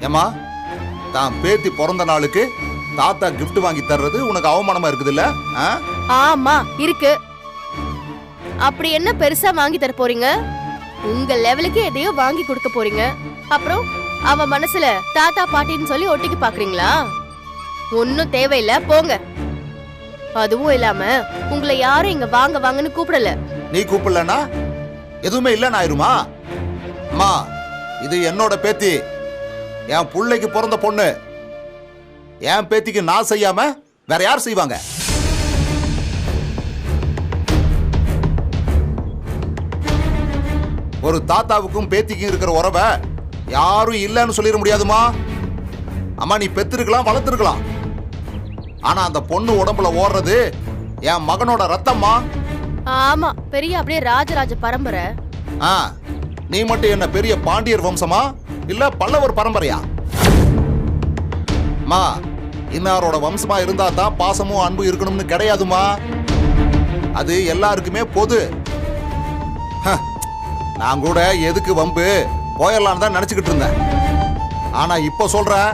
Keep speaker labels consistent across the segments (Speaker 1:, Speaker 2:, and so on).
Speaker 1: ஏமா தான் பேத்தி பிறந்த நாளுக்கு தாத்தா கிஃப்ட் வாங்கி தர்றது உனக்கு அவமானமா இருக்குது இல்ல?
Speaker 2: ஆமா இருக்கு. அப்படி என்ன பெருசா வாங்கி தர போறீங்க? உங்க லெவலுக்கு எதையோ வாங்கி கொடுக்க போறீங்க. அப்புறம் அவ மனசுல தாத்தா பாட்டின்னு சொல்லி ஒட்டிக்கு பாக்குறீங்களா? ஒன்னும் தேவையில்ல, போங்க. அதுவும் இல்லாம உங்களை யாரும் இங்க வாங்க வாங்கன்னு கூப்பிடல.
Speaker 1: நீ கூப்பிடலனா எதுவுமே இல்லன்னு ஆயிருமா? அம்மா, இது என்னோட பேத்தி, என் புள்ளைக்கு பிறந்த பொண்ணு. என் பேத்திக்கு நான் செய்யாம வேற யார் செய்வாங்க? ஒரு தாத்தாவுக்கும் பேத்திக்கும் இருக்கிற உறவை யாரும் இல்லைன்னு சொல்லிட முடியாதுமா. அம்மா, நீ பெத்திருக்கலாம், வளர்த்துருக்கலாம். ஆனா அந்த பொண்ணு உடம்புல ஓடுறது என் மகனோட ரத்தம்மா.
Speaker 2: ஆமா, பெரிய அப்படியே ராஜராஜ பரம்பரை.
Speaker 1: நீ மட்டும் என்ன பெரிய பாண்டியர் வம்சமா இல்ல பல்லவர் பரம்பரையா? மா, இன்னாரோட வம்சமா இருந்தா தான் பாசமும் அன்பு இருக்கணும்னு கிடையாதுமா. அது எல்லாருக்குமே பொது. நான் கூட எதுக்கு வம்பு போயிடலான்னு தான் நினைச்சுக்கிட்டு இருந்தேன். ஆனா இப்ப சொல்றேன்,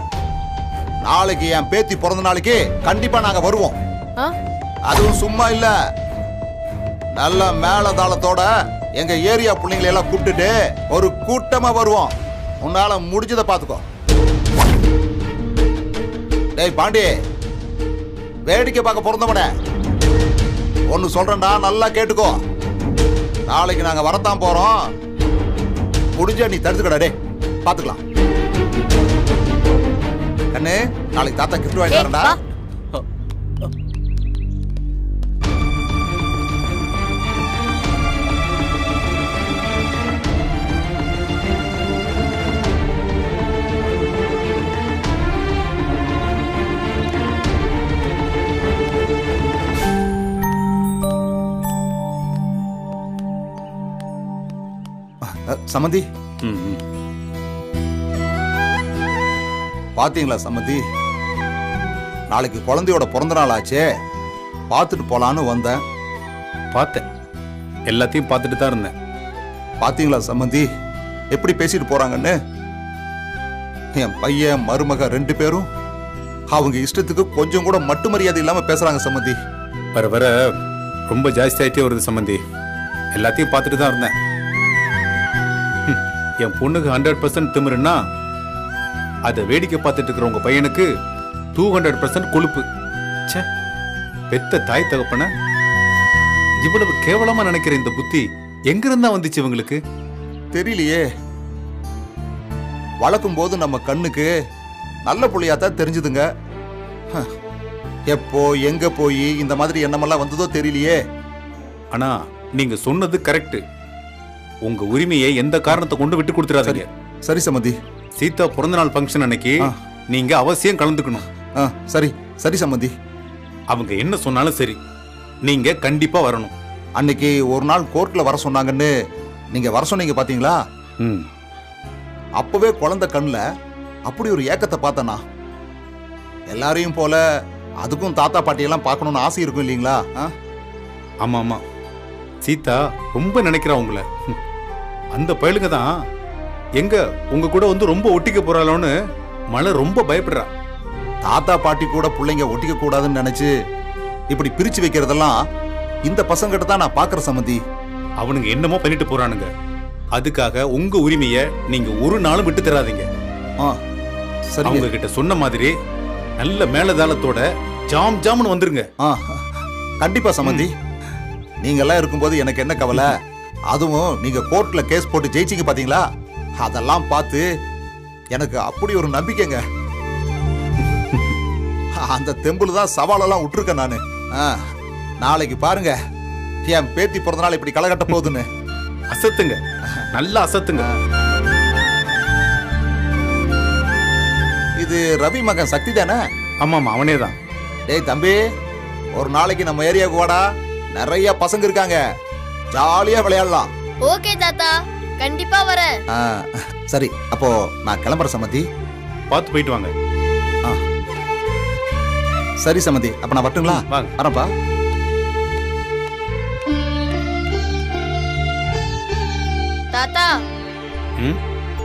Speaker 1: நாளைக்கு என் பேத்தி பிறந்த நாளைக்கு கண்டிப்பா நாங்க வருவோம். அதுவும் சும்மா இல்ல, நல்ல மேளதாளத்தோட எங்க ஏரியா பிள்ளைங்களை எல்லாம் கூப்பிட்டுட்டு ஒரு கூட்டமா வருவோம். உன்னால முடிஞ்சதை பாத்துக்கோ. டேய் பாண்டி, வேடிக்கை பார்க்க பிறந்தவன ஒன்னு சொல்றேன்டா, நல்லா கேட்டுக்கோ. நாளைக்கு நாங்க வரத்தான் போறோம். முடிஞ்ச நீ தடுத்துக்கடா. டே, பாத்துக்கலாம். கண்ணு, நாளைக்கு தாத்தா கிஃப்ட் வாங்கி தரேன்டா. சம்மந்தி, பாத்தீங்களா சம்மந்தி, நாளைக்கு குழந்தையோட பிறந்த நாள் ஆச்சே, பார்த்துட்டு போலான்னு வந்தேன்.
Speaker 3: பார்த்தேன், எல்லாத்தையும் பார்த்துட்டு தான் இருந்தேன்.
Speaker 1: பாத்தீங்களா சம்மந்தி எப்படி பேசிட்டு போறாங்கன்னு? என் பையன் மருமக 2 பேரும் அவங்க இஷ்டத்துக்கு கொஞ்சம் கூட மட்டு மரியாதை இல்லாம பேசுறாங்க சம்மந்தி.
Speaker 3: வர வர ரொம்ப ஜாஸ்தி ஆயிட்டே வருது சம்மந்தி. எல்லாத்தையும் பார்த்துட்டு தான் இருந்தேன். என் பொண்ணுக்கு 100% திமிருன்னா அதை வேடிக்கை பார்த்துட்டு இருக்கிற உங்க பையனுக்கு 200% கொழுப்பு. ச்சே, பெத்த தாய் தகப்பன இவ்வளவு கேவலமா நினைக்கிற இந்த புத்தி எங்கிருந்தா வந்துச்சு இவங்களுக்கு?
Speaker 1: தெரியலையே. வளர்க்கும் போது நம்ம கண்ணுக்கு நல்ல புள்ளையாத்தான் தெரிஞ்சுதுங்க. எப்போ எங்க போய் இந்த மாதிரி எண்ணமெல்லாம் வந்ததோ தெரியலையே.
Speaker 3: ஆனா நீங்க சொன்னது கரெக்ட். உங்க உரிமையை எந்த காரணத்தை கொண்டு விட்டு கொடுத்துறாதீங்க.
Speaker 1: சரி சம்மந்தி.
Speaker 3: சீதா பிறந்த நாள் ஃபங்க்ஷன் அன்னைக்கு நீங்க அவசியம் கலந்துக்கணும்.
Speaker 1: சரி சரி சம்மந்தி.
Speaker 3: அவங்க என்ன சொன்னாலும் சரி, நீங்க கண்டிப்பா வரணும்.
Speaker 1: அன்னைக்கு ஒரு நாள் கோர்ட்ல வர சொன்னாங்கன்னு நீங்க வர சொன்னீங்க பாத்தீங்களா? அப்பவே குழந்தை கண்ணுல அப்படி ஒரு ஏக்கத்தை பார்த்தனா. எல்லாரையும் போல அதுக்கும் தாத்தா பாட்டியெல்லாம் பார்க்கணும்னு ஆசை இருக்கும் இல்லீங்களா?
Speaker 3: ஆமா ஆமா, சீதா ரொம்ப நினைக்கிறா உங்களை. அந்த பயலுக்கு தான் எங்க உங்க கூட வந்து ரொம்ப ஒட்டிக்க போறாளோன்னு மழை ரொம்ப பயப்படுறா.
Speaker 1: தாத்தா பாட்டி கூட பிள்ளைங்க ஒட்டிக்க கூடாதுன்னு நினைச்சு இப்படி பிரிச்சு வைக்கிறதெல்லாம் இந்த பசங்கிட்ட தான் நான் பாக்குற சம்மந்தி.
Speaker 3: அவனுங்க என்னமோ பண்ணிட்டு போறானுங்க. அதுக்காக உங்க உரிமையை நீங்க ஒரு நாளும் விட்டு தராதீங்க.
Speaker 1: சரி,
Speaker 3: அவங்க கிட்ட சொன்ன மாதிரி நல்ல மேலதாளத்தோட ஜாம் ஜாம்னு வந்துருங்க.
Speaker 1: கண்டிப்பா சம்மந்தி. நீங்க எல்லாம் இருக்கும்போது எனக்கு என்ன கவலை? அதுவும் நீங்க கோர்ட்ல கேஸ் போட்டு ஜெயிச்சிங்க பாத்தீங்களா? அதெல்லாம் பார்த்து எனக்கு அப்படி ஒரு நம்பிக்கைங்க. அந்த தெம்புல தான் சவாலெல்லாம் விட்டுருக்கேன் நானு. நாளைக்கு பாருங்க என் பேத்தி பிறந்த நாள் இப்படி களை கட்ட போகுதுன்னு.
Speaker 3: அசத்துங்க, நல்லா அசத்துங்க.
Speaker 1: இது ரவி மகன் சக்தி தானே?
Speaker 3: ஆமாமா, அவனே தான்.
Speaker 1: டேய் தம்பி, ஒரு நாளைக்கு நம்ம ஏரியாவுக்கு வாடா. நிறைய பசங்க இருக்காங்க, ஜாலியா விளையாடலாம்.
Speaker 2: ஓகே தாத்தா, கண்டிப்பா வரேன்.
Speaker 1: சரி, அப்போ நான் கிளம்புற சம்மந்தி.
Speaker 3: பார்த்து போயிட்டு வாங்க.
Speaker 1: சரி சம்மந்தி, அப்ப நான் வரட்டுங்களா? வரப்பா.
Speaker 2: தாத்தா,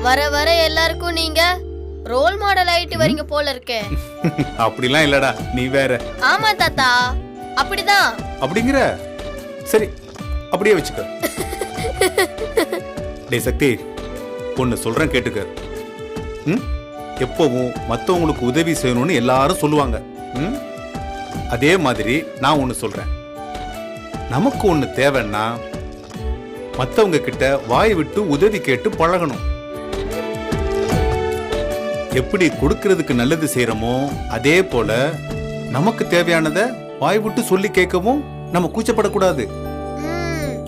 Speaker 2: வர வர எல்லாருக்கும் நீங்க ரோல் மாடல் ஆயிட்டு வரீங்க போல இருக்கே.
Speaker 3: அப்படிலாம் இல்லடா, நீ வேற.
Speaker 2: ஆமா தாத்தா, அப்படிதான்.
Speaker 3: அப்படிங்கிற? சரி, அப்படியே வச்சுக்க. டேய் சக்தி, ஒன்னு சொல்றேன் கேட்டுக்க. எப்பவும் மத்தவங்களுக்கு உதவி செய்யணும்னு எல்லாரும் சொல்லுவாங்க. அதே மாதிரி நான் ஒன்னு சொல்றேன். நமக்கு ஒண்ணு தேவைன்னா மத்தவங்க கிட்ட வாய் விட்டு உதவி கேட்டு பழகணும். எப்படி கொடுக்கறதுக்கு நல்லது செய்யறோமோ அதே போல நமக்கு தேவையானத வாய் விட்டு சொல்லி கேட்கவும் நம்ம கூச்சப்படக்கூடாது.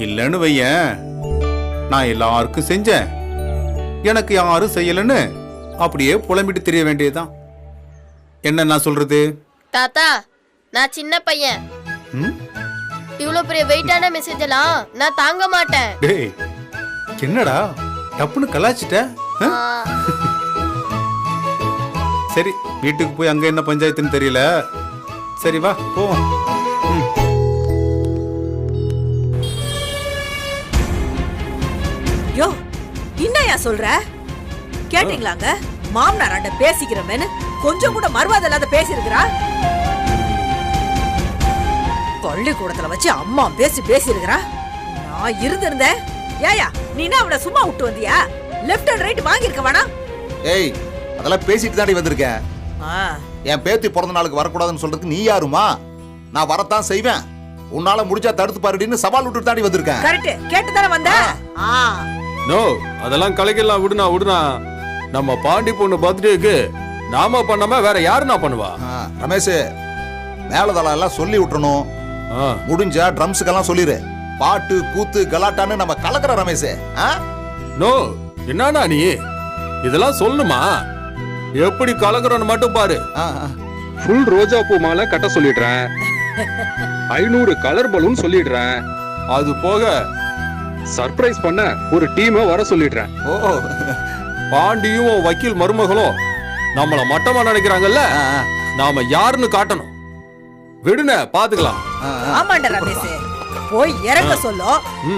Speaker 3: இல்லன்னு வையேன், நான் எல்லாருக்கும் செஞ்சேன், எனக்கு யாரும் செய்யலன்னு அப்படியே புலம்பிட்டு தெரிய வேண்டியதுதான். என்ன நான் சொல்றது?
Speaker 2: தாத்தா, நான் சின்ன பையன். இவ்வளவு பெரிய வெயிட்டான மெசேஜ் எல்லாம் நான் தாங்க மாட்டேன்.
Speaker 3: டேய், என்னடா டப்புன்னு கலாச்சிட்ட? சரி, வீட்டுக்கு போய் அங்க என்ன பஞ்சாயத்துன்னு தெரியல. சரி வா போவோம்.
Speaker 4: யோ, என்னையா சொல்ற? கேட்டீங்களாங்க? மாமனாராண்ட பேசிக்கிறவன்னு கொஞ்சம் கூட மறுவாத இல்லாத பேசிருக்கிறா. பள்ளிக்கூடத்துல வச்சு அம்மா பேசிருக்கிறா. நான் இருந்திருந்தேன். ஏயா, நீ என்ன அவளை சும்மா விட்டு வந்தியா? லெஃப்ட் அண்ட் ரைட் வாங்கிருக்க வேணா?
Speaker 1: ஏய், அதெல்லாம் பேசிட்டு தாண்டி வந்திருக்கேன். என் பேத்தி பிறந்த நாளுக்கு வரக்கூடாதுன்னு சொல்றதுக்கு நீ யாருமா? நான் வரத்தான் செய்வேன். உன்னால முடிஞ்சா தடுத்து பாருடின்னு சவால் விட்டு தாண்டி வந்திருக்கேன்.
Speaker 4: கரெக்ட், கேட்டு தானே வந்த?
Speaker 5: நோ, அதெல்லாம் கலைக்கலாம். விடுனா நம்ம பாண்டி பொண்ணு பர்த்டேக்கு நாம பண்ணாம வேற யாரு நான் பண்ணுவா?
Speaker 1: ரமேஷ், மேலதளம் எல்லாம் சொல்லி விட்டுறணும். முடிஞ்சா ட்ரம்ஸுக்கெல்லாம் சொல்லிரு. பாட்டு கூத்து கலாட்டான்னு நம்ம கலக்குற ரமேஷ்.
Speaker 5: நோ, என்னன்னா நீ இதெல்லாம் சொல்லணுமா? எப்படி கலக்குறோன்னு மட்டும் பாரு.
Speaker 6: ஃபுல் ரோஜா பூ மாலை கட்ட சொல்லிடுறேன். 500 கலர் பலூன் சொல்லிடுறேன்.
Speaker 5: அது போக
Speaker 6: சர்ப்ரைஸ் பண்ண ஒரு டீமை வர சொல்லிடுறேன்.
Speaker 1: ஓ,
Speaker 5: பாண்டியும் வக்கீல் மருமகளும் நம்மள மட்டமா நினைக்கிறாங்கல்ல, நாம யாருன்னு காட்டணும். விடுன பாத்துக்கலாம்.
Speaker 4: ஆமாண்ட ரமேஷ், போய் இறங்க சொல்லோ.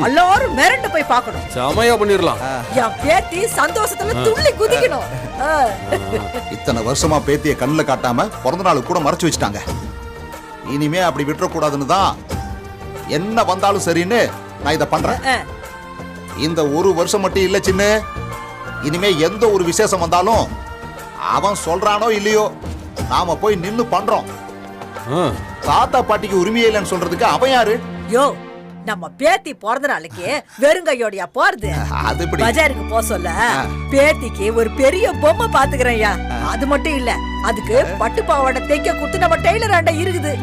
Speaker 4: எல்லாரும் மிரண்டு போய் பார்க்கணும்.
Speaker 5: செமையா பண்ணிரலாம்.
Speaker 4: என் பேத்தி சந்தோஷத்துல துள்ளி குதிக்கணும்.
Speaker 1: இத்தனை வருஷமா பேத்திய கண்ணுல காட்டாம பிறந்த நாளுக்கு கூட மறைச்சு வச்சுட்டாங்க. இனிமே அப்படி விட்டுறக்கூடாதுன்னு தான் என்ன வந்தாலும் சரின்னு நான் இதை பண்றேன். இந்த ஒரு வருஷம் மட்டும் இல்ல சின்ன, இனிமே எந்த ஒரு விசேஷம் வந்தாலும் அவன் சொல்றானோ இல்லையோ நாம போய் நின்னு பண்றோம். தாத்தா பாட்டிக்கு உரிமையே இல்லைன்னு சொல்றதுக்கு அவன் யாரு?
Speaker 4: யோ, நம்ம பேத்தி பிறந்த நாளைக்கு வெறுங்கையோடையா போறது?
Speaker 1: அது எப்படி?
Speaker 4: பஜாருக்கு போ சொல்ல பேத்திக்கு ஒரு பெரிய பொம்மை பாத்துக்கிறேன்யா. அது மட்டும் இல்ல, அதுக்கு பட்டு பாவாடை தைக்க குத்து நம்ம டெய்லர் ஆண்ட இருக்குது.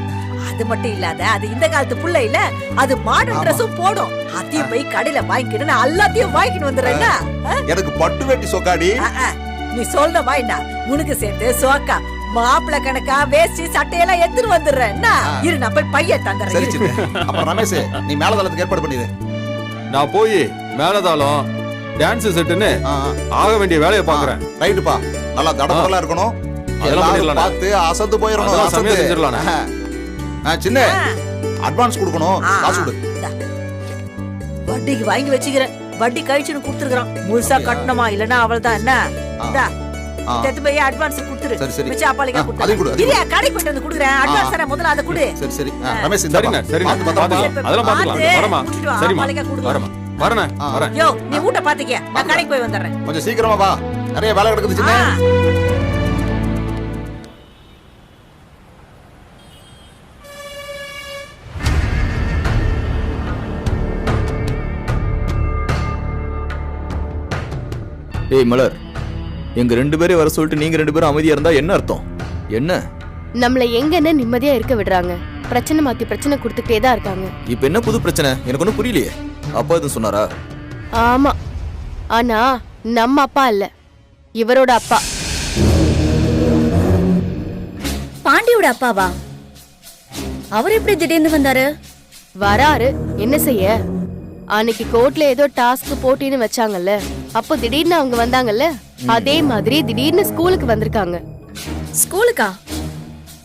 Speaker 4: அது மட்டும் இல்லாத அது இந்த காலத்து புள்ள இல்ல, அது மாடர்ன் ட்ரெஸ்ஸும் போடும். அதையும் போய் கடையில வாங்கிக்கிட்டு எல்லாத்தையும் வாங்கிட்டு வந்துடுறேன்னா.
Speaker 1: எனக்கு பட்டு வேட்டி சொக்காடி.
Speaker 4: நீ சொல்ற வாய்னா உனக்கு சேர்த்து சோக்கா மாப்பிள கணக்கா வேஷ்டி சட்டையெல்லாம் எடுத்துட்டு வந்துடுறேன். இரு, நான் போய் பையன் தந்துடுறேன்.
Speaker 1: அப்ப ரமேஷ், நீ மேலதளத்துக்கு ஏற்பாடு பண்ணிடு.
Speaker 5: நான் போய் மேலதாளம் டான்ஸ் செட்டுன்னு ஆக வேண்டிய வேலையை பாக்குறேன்.
Speaker 1: ரைட்டுப்பா, நல்லா தடவெல்லாம் இருக்கணும். எல்லாரும் பார்த்து அசந்து போயிடணும்.
Speaker 5: செஞ்சிடலாம்.
Speaker 1: சின்ன அட்வான்ஸ் கொடுக்கணும். காசு கொடு.
Speaker 4: வட்டிக்கு வாங்கி வச்சுக்கிறேன். வட்டி கழிச்சுன்னு கொடுத்துருக்கான். முழுசா கட்டணுமா இல்லன்னா அவள்தான். என்ன அட்வான்ஸ் கொடுத்துரு.
Speaker 1: சரி சரி,
Speaker 4: மிச்ச அப்பாலிக்கா கொடுத்து.
Speaker 1: அதை கொடு.
Speaker 4: இல்ல, கடைக்கு போயிட்டு வந்து கொடுக்குறேன். அட்வான்ஸ் தர முதல்ல அதை கொடு.
Speaker 1: சரி சரி. ரமேஷ், இந்த
Speaker 5: சரிங்க சரிங்க, அதெல்லாம் பாத்துக்கலாம். வரமா? சரிமா, வரமா? வரனே வரேன்.
Speaker 4: யோ, நீ ஊட்ட பாத்துக்க, நான் கடைக்கு போய் வந்துறேன்.
Speaker 1: கொஞ்சம் சீக்கிரமா வா, நிறைய வேலை கிடக்குது சின்ன.
Speaker 7: ஏய் மலர், எங்க 2 பேரை வர சொல்லிட்டு நீங்க 2 பேரும் அமைதியா இருந்தா என்ன அர்த்தம்? என்ன
Speaker 2: நம்மள எங்கன்னு நிம்மதியா இருக்க விடுறாங்க? பிரச்சனை மாத்தி பிரச்சனை கொடுத்துட்டே தான் இருக்காங்க.
Speaker 7: இப்ப என்ன புது பிரச்சனை? எனக்கு ஒன்னும் புரியலையே. அப்பா எதுவும் சொன்னாரா?
Speaker 2: ஆமா, ஆனா நம்ம அப்பா இல்ல, இவரோட அப்பா.
Speaker 8: பாண்டியோட அப்பாவா? அவர் எப்படி திடீர்னு வந்தாரு?
Speaker 2: வராரு, என்ன செய்ய? அன்னைக்கு கோர்ட்ல ஏதோ டாஸ்க் போட்டின்னு வச்சாங்கல்ல, அப்போ திடீர்னு அவங்க வந்தாங்கல்ல, அதே மாதிரி திடீர்னு ஸ்கூலுக்கு வந்திருக்காங்க.
Speaker 8: ஸ்கூலுக்கா?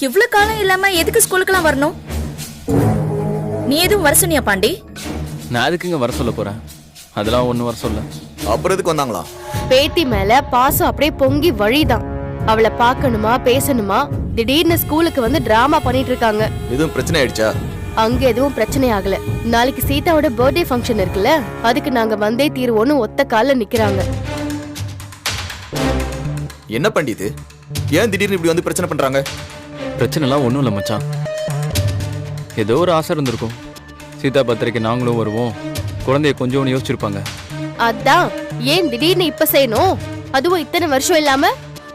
Speaker 8: இவ்வளவு காலம் இல்லாம எதுக்கு ஸ்கூலுக்குலாம் வரணும்? நீ எதுவும் வர சொன்னியா பாண்டி?
Speaker 9: நான் எதுக்குங்க வர சொல்ல போறேன்? அதெல்லாம் ஒண்ணு வர சொல்ல.
Speaker 7: அப்புறம் எதுக்கு வந்தாங்களா?
Speaker 2: பேத்தி மேல பாசம் அப்படியே பொங்கி வழிதான். அவளை பார்க்கணுமா பேசணுமா திடீர்னு ஸ்கூலுக்கு வந்து டிராமா பண்ணிட்டு இருக்காங்க.
Speaker 7: எதுவும் பிரச்சனை ஆயிடுச்சா?
Speaker 2: அங்க எதுவும் பிரச்சனை ஆகல. நாளைக்கு சீதாவோட பர்த்டே ஃபங்க்ஷன் இருக்குல்ல, அதுக்கு நாங்க வந்தே தீர்வோன்னு ஒத்த கால்ல நிக்கிறாங்க.
Speaker 7: என்ன பண்டிது, ஏன் திடீர்னு இப்படி வந்து பிரச்சனை பண்றாங்க?
Speaker 9: பிரச்சனைலாம் ஒன்றும் இல்லை மச்சான். ஏதோ ஒரு ஆசை இருந்திருக்கும். சீதா பர்த்டேக்கு நாங்களும் வருவோம், குழந்தைய கொஞ்சம் யோசிச்சிருப்பாங்க.
Speaker 2: அதான் ஏன் திடீர்னு இப்ப செய்யணும், அதுவும் இத்தனை வருஷம் இல்லாம?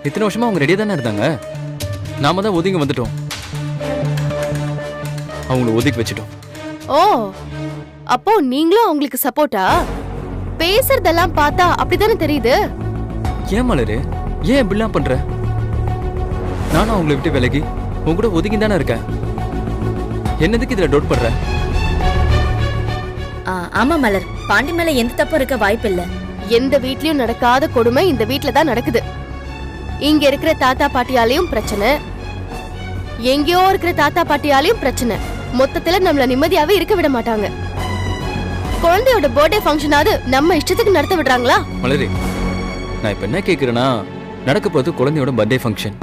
Speaker 9: இத்தனை வருஷமா அவங்க ரெடியா தானே இருந்தாங்க. நாம தான் ஒதுங்கி வந்துட்டோம், அவங்கள ஒதுக்கி வச்சுட்டோம்.
Speaker 2: ஓ, அப்போ நீங்களும் அவங்களுக்கு சப்போர்ட்டா? பேசுறதெல்லாம் பார்த்தா அப்படித்தானே தெரியுது.
Speaker 9: ஏன் மலரு, ஏன் இப்படிலாம் பண்ற? நானும் அவங்களை விட்டு விலகி உங்க கூட ஒதுங்கி தானே இருக்கேன். என்னதுக்கு இதுல டவுட் பண்ற?
Speaker 8: ஆமா மலர், பாண்டி மேல எந்த தப்பும் இருக்க வாய்ப்பு இல்ல.
Speaker 2: எந்த வீட்லயும் நடக்காத கொடுமை இந்த வீட்ல தான் நடக்குது. இங்க இருக்கிற தாத்தா பாட்டியாலையும் பிரச்சனை, எங்கேயோ இருக்கிற தாத்தா பாட்டியாலையும் பிரச்சனை. மொத்தத்துல நம்மள நிம்மதியாவே இருக்க விட மாட்டாங்க. குழந்தையோட பர்த்டே ஃபங்க்ஷனாவது நம்ம இஷ்டத்துக்கு நடத்த விடுறாங்களா?
Speaker 9: மலரு, நான் இப்ப என்ன கேக்குறேன்னா, நடக்க போறது குழந்தையோட பர்த்டே ஃபங்க்ஷன்.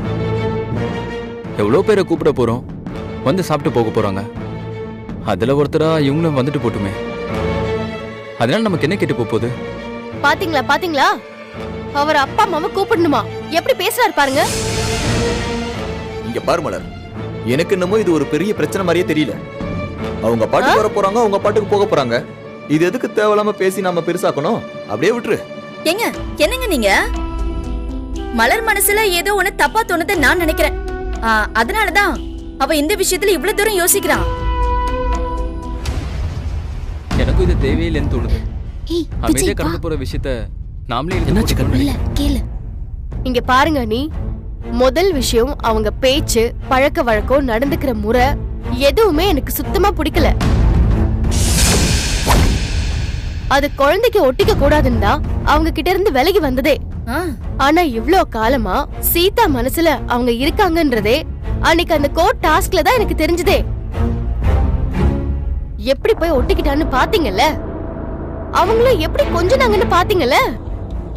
Speaker 9: எவ்வளவு பேரை கூப்பிட போறோம், வந்து சாப்பிட்டு போக போறாங்க. அதுல ஒருத்தரா இவங்களும் வந்துட்டு போட்டுமே. அதனால நமக்கு என்ன கேட்டு போகுது?
Speaker 2: பாத்தீங்களா பாத்தீங்களா, அவர் அப்பா அம்மாவை கூப்பிடணுமா? எப்படி பேசுறாரு பாருங்க.
Speaker 7: இங்க பாரு மலர், எனக்கு என்னமோ இது ஒரு பெரிய பிரச்சனை மாதிரியே தெரியல. அவங்க பாட்டுக்கு வர போறாங்க, அவங்க பாட்டுக்கு போக போறாங்க. இது எதுக்கு தேவையில்லாம பேசி நாம பெருசாக்கணும்? அப்படியே விட்டுரு.
Speaker 8: ஏங்க, என்னங்க நீங்க? மலர் மனசுல ஏதோ ஒண்ணு தப்பா தோணுது நான் நினைக்கிறேன். அதனாலதான் அவ இந்த விஷயத்துல இவ்வளவு தூரம் யோசிக்கிறான்.
Speaker 9: எனக்கும் இது தேவையில்லைன்னு தோணுது. அமைதியா கடந்து போற விஷயத்த நாமளே
Speaker 2: கேளு. இங்க பாருங்க, நீ முதல் விஷயம் அவங்க பேச்சு, பழக்க வழக்கம், நடந்துக்கிற முறை எதுவுமே எனக்கு சுத்தமா பிடிக்கல. அது குழந்தைக்கு ஒட்டிக்க கூடாதுன்னு தான் அவங்க கிட்ட இருந்து விலகி வந்ததே. ஆனா இவ்ளோ காலமா சீதா மனசுல அவங்க இருக்காங்கன்றதே அன்னைக்கு அந்த கோர்ட் டாஸ்க்ல தான் எனக்கு தெரிஞ்சதே. எப்படி போய் ஒட்டிக்கிட்டான்னு பாத்தீங்கல்ல, அவங்களும் எப்படி கொஞ்சினாங்கன்னு பாத்தீங்கல்ல.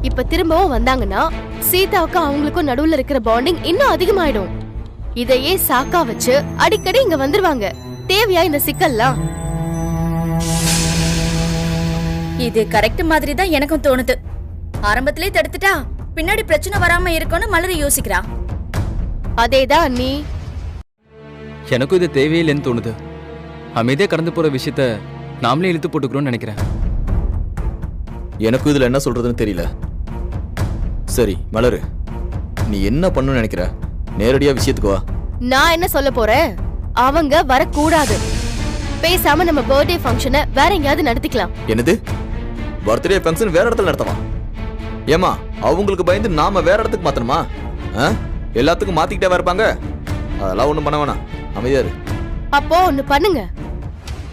Speaker 2: இப்ப திரும்பவும் வந்தாங்கன்னா சீதாவுக்கும் அவங்களுக்கும் நடுவுல இருக்கிற பாண்டிங் இன்னும் அதிகமாயிடும். இதையே சாக்கா வச்சு அடிக்கடி இங்க வந்துருவாங்க. தேவையா இந்த சிக்கல்லாம்?
Speaker 8: இது கரெக்ட் மாதிரி தான் எனக்கும் தோணுது. ஆரம்பத்திலே தடுத்துட்டா பின்னாடி பிரச்சனை வராம இருக்கும்னு மலர் யோசிக்கிறா.
Speaker 2: அதேதான் நீ.
Speaker 9: எனக்கும் இது தேவையில்லைன்னு தோணுது. அமைதியா கடந்து போற விஷயத்த நாமளே இழுத்து போட்டுக்கிறோம்னு நினைக்கிறேன்.
Speaker 7: எனக்கும் இதுல என்ன சொல்றதுன்னு தெரியல. சரி மலரு, நீ என்ன பண்ணணும்னு நினைக்கிற? நேரடியா விஷயத்துக்கு வா.
Speaker 2: நான் என்ன சொல்ல போறேன், அவங்க வரக்கூடாது. பேசாம நம்ம பர்த்டே ஃபங்க்ஷனை வேற எங்கயாவது நடத்திக்கலாம்.
Speaker 7: என்னது, பர்த்டே ஃபங்க்ஷன் வேற இடத்துல நடத்தவா? ஏமா, அவங்களுக்கு பயந்து நாம வேற இடத்துக்கு மாத்தணுமா? எல்லாத்துக்கும் மாத்திக்கிட்டே இருப்பாங்க. அதெல்லாம் ஒண்ணும் பண்ண வேணாம், அமைதியா இரு.
Speaker 2: அப்போ ஒண்ணு பண்ணுங்க,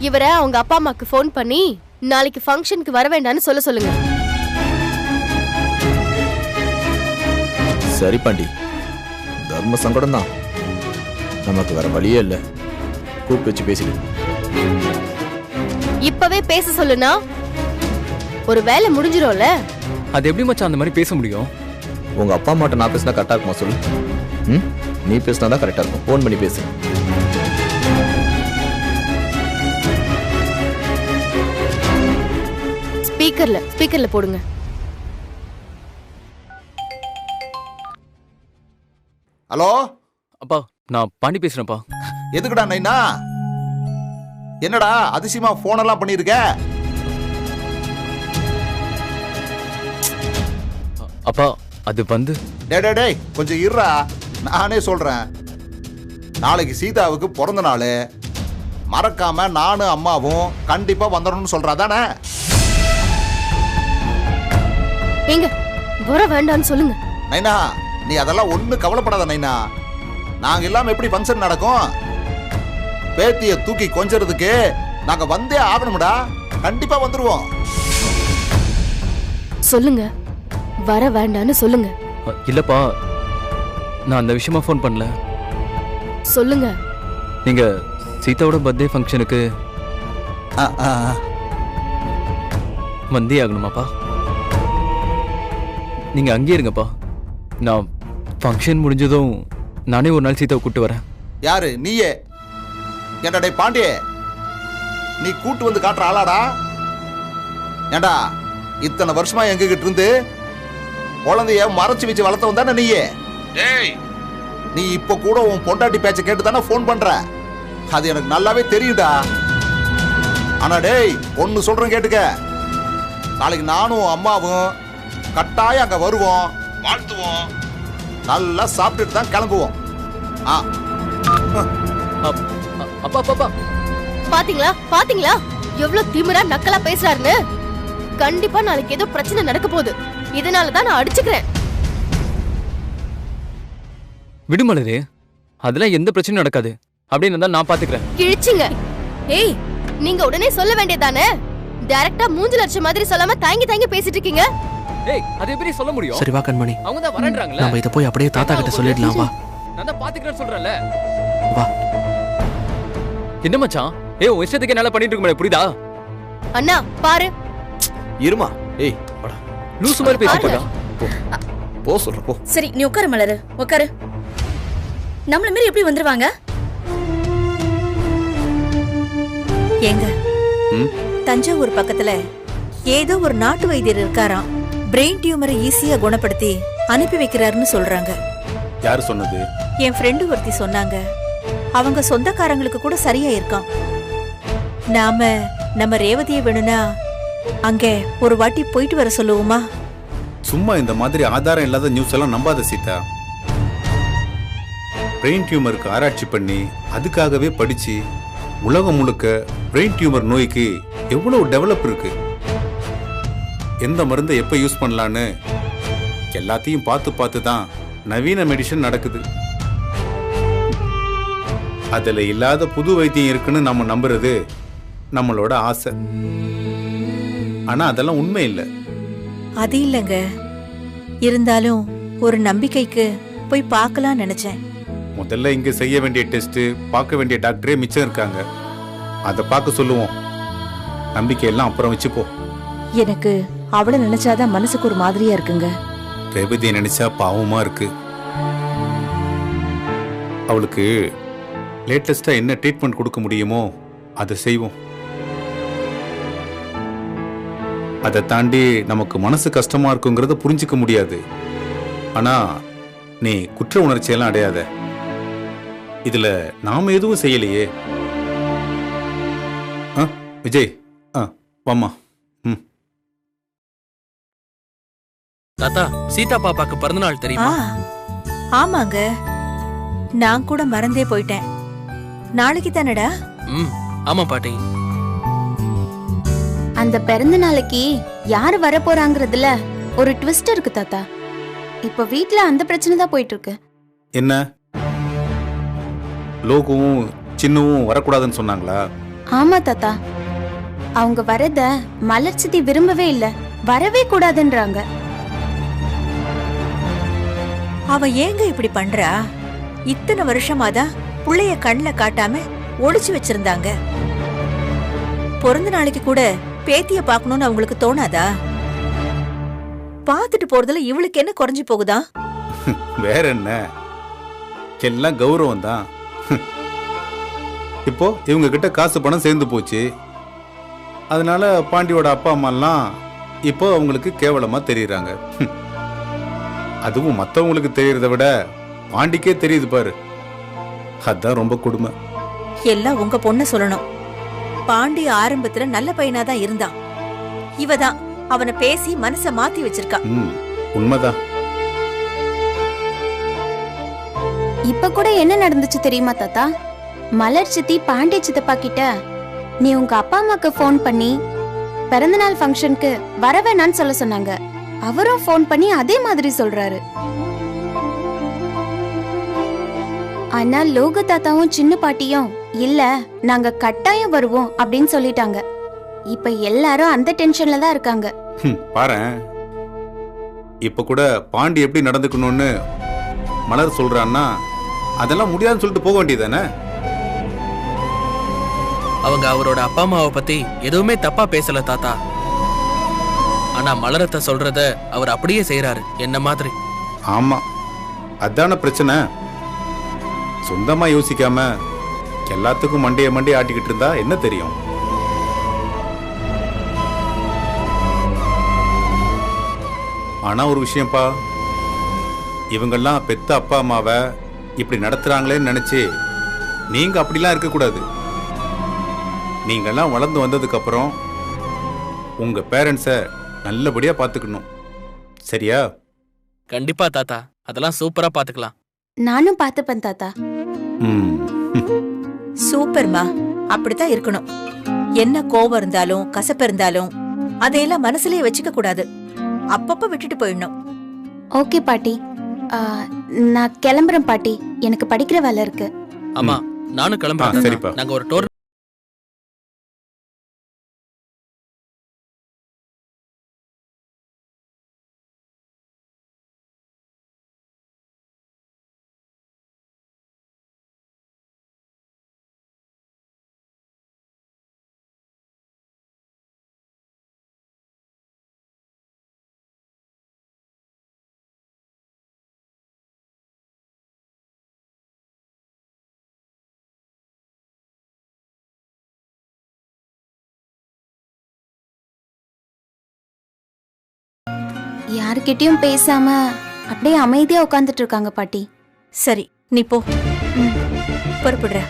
Speaker 2: இவரை அவங்க அப்பா அம்மாக்கு ஃபோன் பண்ணி நாளைக்கு ஃபங்க்ஷனுக்கு வர வேண்டாம்னு சொல்லுங்க.
Speaker 7: சரி பாண்டி, தர்ம சங்கடம் தான், நமக்கு வேற வழியே இல்ல. கூப்பிட்டு வச்சு பேசிடு.
Speaker 2: இப்பவே பேச சொல்லுனா ஒரு வேலை முடிஞ்சிரும்ல.
Speaker 9: அது எப்படி மச்சான் அந்த மாதிரி பேச முடியும்?
Speaker 7: உங்க அப்பா அம்மாட்ட நான் பேசினா கரெக்டா இருக்குமா சொல்லு? நீ பேசினா தான் கரெக்டா இருக்கும். ஃபோன் பண்ணி பேசு.
Speaker 2: ஸ்பீக்கர்ல போடுங்க.
Speaker 1: ஹலோ
Speaker 9: அப்பா, நான் பாண்டி பேசுறேன்ப்பா.
Speaker 1: எதுக்குடா நைனா? என்னடா அதிசயமா போன் எல்லாம் பண்ணிருக்க?
Speaker 9: அப்பா, அது வந்து
Speaker 1: டேய் கொஞ்சம் இருடா, நானே சொல்றேன். நாளைக்கு சீதாவுக்கு பிறந்த நாள், மறக்காம நானும் அம்மாவும் கண்டிப்பா வந்துடணும்னு சொல்றாதானே?
Speaker 2: எங்க வர வேண்டாம்னு சொல்லுங்க.
Speaker 1: நைனா, நீ அதெல்லாம் ஒண்ணு கவலைப்படாத நைனா. நாங்க இல்லாம எப்படி ஃபங்க்ஷன் நடக்கும்? பேத்திய தூக்கி கொஞ்சறதுக்கு நாங்க வந்தே ஆகணும்டா. கண்டிப்பா வந்துருவோம்.
Speaker 2: சொல்லுங்க, வர வேண்டாம்னு சொல்லுங்க.
Speaker 9: இல்லப்பா, நான் அந்த விஷயமா ஃபோன் பண்ணல.
Speaker 2: சொல்லுங்க.
Speaker 9: நீங்க சீதாவோட பர்த்டே ஃபங்க்ஷனுக்கு வந்தே ஆகணுமாப்பா? நீங்க அங்கேயே இருங்கப்பா. நான் ஃபங்க்ஷன் முடிஞ்சதும் நானே ஒரு நாள் சீதாவை கூட்டு வரேன்.
Speaker 1: யாரு நீயே? ஏண்டா டேய் பாண்டியே, நீ கூட்டு வந்து காட்டுற ஆளாடா? ஏண்டா இத்தனை வருஷமா எங்ககிட்ட இருந்து குழந்தைய மறைச்சு வச்சு வளர்த்தவன் தானே நீயே? டேய் நீ இப்ப கூட உன் பொண்டாட்டி பேச்ச கேட்டு தானே போன் பண்ற. அது எனக்கு நல்லாவே தெரியுடா. ஆனா டேய் ஒன்னு சொல்றேன் கேட்டுக்க, நாளைக்கு நானும் அம்மாவும் கட்டாயம் அங்க வருவோம், வாழ்த்துவோம், நல்லா சாப்பிட்டுட்டு தான் கிளம்புவோம்.
Speaker 9: அப்பா அப்பா
Speaker 2: பாத்தீங்களா பாத்தீங்களா எவ்வளவு திமிரா நக்கலா பேசுறாருன்னு? கண்டிப்பா நாளைக்கு ஏதோ பிரச்சனை நடக்க போகுது. இதனாலதான் நான் அடிச்சுக்கிறேன்.
Speaker 9: விடுமலரே, அதெல்லாம் எந்த பிரச்சனையும் நடக்காது அப்படின்னு தான் நான் பாத்துக்கிறேன்.
Speaker 2: கிழிச்சிங்க.
Speaker 8: ஏய்
Speaker 2: நீங்க உடனே சொல்ல வேண்டியதானே? டைரக்டா மூஞ்சு லட்சம் மாதிரி சொல்லாம தாங்கி தாங்கி பேசிட்டு இருக்கீங்க.
Speaker 9: ஏய் அது எப்படி சொல்ல முடியும்?
Speaker 10: சரி வா கண்மணி,
Speaker 9: அவங்க தான் வரேன்றாங்களே.
Speaker 10: நம்ம இத போய் அப்படியே தாத்தா கிட்ட சொல்லிடலாம். வா,
Speaker 9: நான் தான் பாத்துக்கிறேன்னு சொல்றேன்ல.
Speaker 10: வா.
Speaker 9: என்ன மச்சான்? ஏய் உன் இஷ்டத்துக்கு என்னால பண்ணிட்டு இருக்க முடியாது, புரியுதா?
Speaker 2: அண்ணா பாரு.
Speaker 7: இருமா. ஏய் வாடா.
Speaker 9: லூசு மாதிரி பேசிட்டு இருக்கா.
Speaker 7: போ சொல்ற போ.
Speaker 8: சரி நீ உட்காரு மலரு, உட்காரு. நம்மள மீறி எப்படி வந்துருவாங்க?
Speaker 4: ஏங்க தஞ்சாவூர் பக்கத்துல ஏதோ ஒரு நாட்டு வைத்தியர் இருக்காராம். பிரெயின் டியூமரை ஈஸியா குணப்படுத்தி அனுப்பி வைக்கிறாருன்னு சொல்றாங்க.
Speaker 3: யாரு சொன்னது?
Speaker 4: என் ஃப்ரெண்டு ஒருத்தி சொன்னாங்க. அவங்க சொந்தக்காரங்களுக்கு கூட சரியா இருக்கான். நாம நம்ம ரேவதியை வேணும்னா அங்க ஒரு வாட்டி போயிட்டு வர சொல்லுவோமா?
Speaker 3: சும்மா இந்த மாதிரி ஆதாரம் இல்லாத நியூஸ் எல்லாம் நம்பாத சீதா. பிரெயின் டியூமருக்கு ஆராய்ச்சி பண்ணி அதுக்காகவே படிச்சு உலகம் முழுக்க பிரெயின் டியூமர் நோய்க்கு எவ்வளவு டெவலப் இருக்கு, எந்த மருந்தை எப்ப யூஸ் பண்ணலான்னு எல்லாத்தையும் பார்த்து பார்த்து தான் நவீன மெடிசன் நடக்குது. அதுல இல்லாத புது வைத்தியம் இருக்குன்னு நம்ம நம்புறது நம்மளோட ஆசை. ஆனா அதெல்லாம் உண்மை இல்லை.
Speaker 4: அது இல்லங்க, இருந்தாலும் ஒரு நம்பிக்கைக்கு போய் பார்க்கலாம் நினைச்சேன்.
Speaker 3: முதல்ல இங்க செய்ய வேண்டிய டெஸ்ட், பார்க்க வேண்டிய டாக்டரே மிச்சம் இருக்காங்க. அதை பார்க்க சொல்லுவோம். நம்பிக்கை எல்லாம் அப்புறம் வச்சுப்போ.
Speaker 11: எனக்கு அவளை நினைச்சாதான் மனசுக்கு ஒரு மாதிரியா இருக்குங்க.
Speaker 3: ரேவதியை நினைச்சா பாவமா இருக்கு. அவளுக்கு லேட்டஸ்டா என்ன ட்ரீட்மெண்ட் கொடுக்க முடியுமோ அதை செய்வோம். அதை தாண்டி நமக்கு மனசு கஷ்டமா இருக்குங்கிறத புரிஞ்சுக்க முடியாது. ஆனா நீ குற்ற உணர்ச்சியெல்லாம் அடையாத. இதுல நாம எதுவும் செய்யலையே. விஜய் வாமா.
Speaker 10: தாத்தா, சீதா பாப்பாக்கு பிறந்தநாள் தெரியுமா?
Speaker 4: ஆமாங்க, நான் கூட மறந்தே போயிட்டேன். நாளைக்கு தானடா?
Speaker 10: ஆமா பாட்டி.
Speaker 12: அந்த பிறந்த நாளைக்கு யாரு வர போறாங்கிறதுல ஒரு ட்விஸ்ட் இருக்கு தாத்தா. இப்ப வீட்ல அந்த பிரச்சனை தான் போயிட்டு இருக்கு.
Speaker 3: என்ன, லோகுவும் சின்னவும் வரக்கூடாதுன்னு சொன்னாங்களா?
Speaker 12: ஆமா தாத்தா, அவங்க வரத மலர்ச்சிதி விரும்பவே இல்ல, வரவே கூடாதுன்றாங்க.
Speaker 4: அவ ஏங்க இப்படி பண்றா? இத்தனை வருஷமாதான் புள்ளைய கண்ணுல காட்டாம ஒளிச்சு வச்சிருந்தாங்க. பிறந்த நாளைக்கு கூட பேத்திய பாக்கணும்னு அவங்களுக்கு தோணாதா? பாத்துட்டு போறதுல இவளுக்கு என்ன குறைஞ்சு போகுதா?
Speaker 3: வேற என்ன, எல்லாம் கௌரவம் தான். இப்போ இவங்க கிட்ட காசு பணம் சேர்ந்து போச்சு. அதனால பாண்டியோட அப்பா அம்மா எல்லாம் இப்போ அவங்களுக்கு கேவலமா தெரியுறாங்க. அதுவும் மத்தவங்களுக்கு தெரியறத விட பாண்டிக்கே தெரியுது பாரு. அதான் ரொம்ப கொடுமை.
Speaker 4: எல்லாம் உங்க பொண்ண சொல்லணும். பாண்டி ஆரம்பத்துல நல்ல பையனாதான் இருந்தான். இவதான் அவனை பேசி மனச மாத்தி வச்சிருக்கா.
Speaker 3: உண்மைதான்.
Speaker 12: இப்ப கூட என்ன நடந்துச்சு தெரியுமா தாத்தா? மலர் சித்தி பாண்டி சித்தப்பா கிட்ட நீ உங்க அப்பா அம்மாக்கு போன் பண்ணி பிறந்தநாள் ஃபங்க்ஷனுக்கு வர வேணான்னு சொல்ல சொன்னாங்க. அவரும் போன் பண்ணி அதே மாதிரி சொல்றாரு. ஆனா லோக தாத்தாவும் சின்ன பாட்டியும் இல்ல நாங்க கட்டாயம் வருவோம் அப்படின்னு சொல்லிட்டாங்க. இப்ப எல்லாரும் அந்த டென்ஷன்ல தான் இருக்காங்க.
Speaker 3: பாரேன், இப்ப கூட பாண்டி எப்படி நடந்துக்கணும்னு மலர் சொல்றான்னா அதெல்லாம் முடியாதுன்னு சொல்லிட்டு போக வேண்டியதானே?
Speaker 10: அவங்க அவரோட அப்பா அம்மாவை பத்தி எதுவுமே தப்பா பேசல தாத்தா. ஆனா மலரத்தை சொல்றத அவர் அப்படியே செய்யறாரு, என்ன மாதிரி.
Speaker 3: ஆமா, அதான பிரச்சனை. சொந்தமா யோசிக்காம எல்லாத்துக்கும் மண்டைய ஆட்டிக்கிட்டு இருந்தா என்ன தெரியும்? ஆனா ஒரு விஷயம்ப்பா, இவங்கெல்லாம் பெத்த அப்பா அம்மாவை இப்படி நடத்துறாங்களேன்னு நினைச்சு நீங்க அப்படிலாம் இருக்கக்கூடாது. நீங்கெல்லாம் வளர்ந்து வந்ததுக்கு அப்புறம் உங்க பேரண்ட்ஸை நல்லபடியா பாத்துக்கணும். சரியா?
Speaker 10: கண்டிப்பா தாத்தா, அதெல்லாம் சூப்பரா பாத்துக்கலாம்.
Speaker 12: நானும் பார்த்துப்பேன் தாத்தா.
Speaker 4: சூப்பர்மா, அப்படித்தான் இருக்கணும். என்ன கோபம் இருந்தாலும் கசப்பு இருந்தாலும் அதையெல்லாம் மனசுலயே வச்சுக்க கூடாது. அப்பப்ப விட்டுட்டு போயிடணும்.
Speaker 12: ஓகே பாட்டி, நான் கிளம்புறேன் பாட்டி, எனக்கு படிக்கிற வேலை இருக்கு.
Speaker 10: ஆமா, நானும் கிளம்புறேன்.
Speaker 3: சரிப்பா.
Speaker 10: நாங்க ஒரு டோர்
Speaker 12: யாருக்கிட்டயும் பேசாம அப்படியே அமைதியா உட்கார்ந்துட்டு இருக்காங்க பாட்டி.
Speaker 4: சரி, நீ போ. புறப்படுற.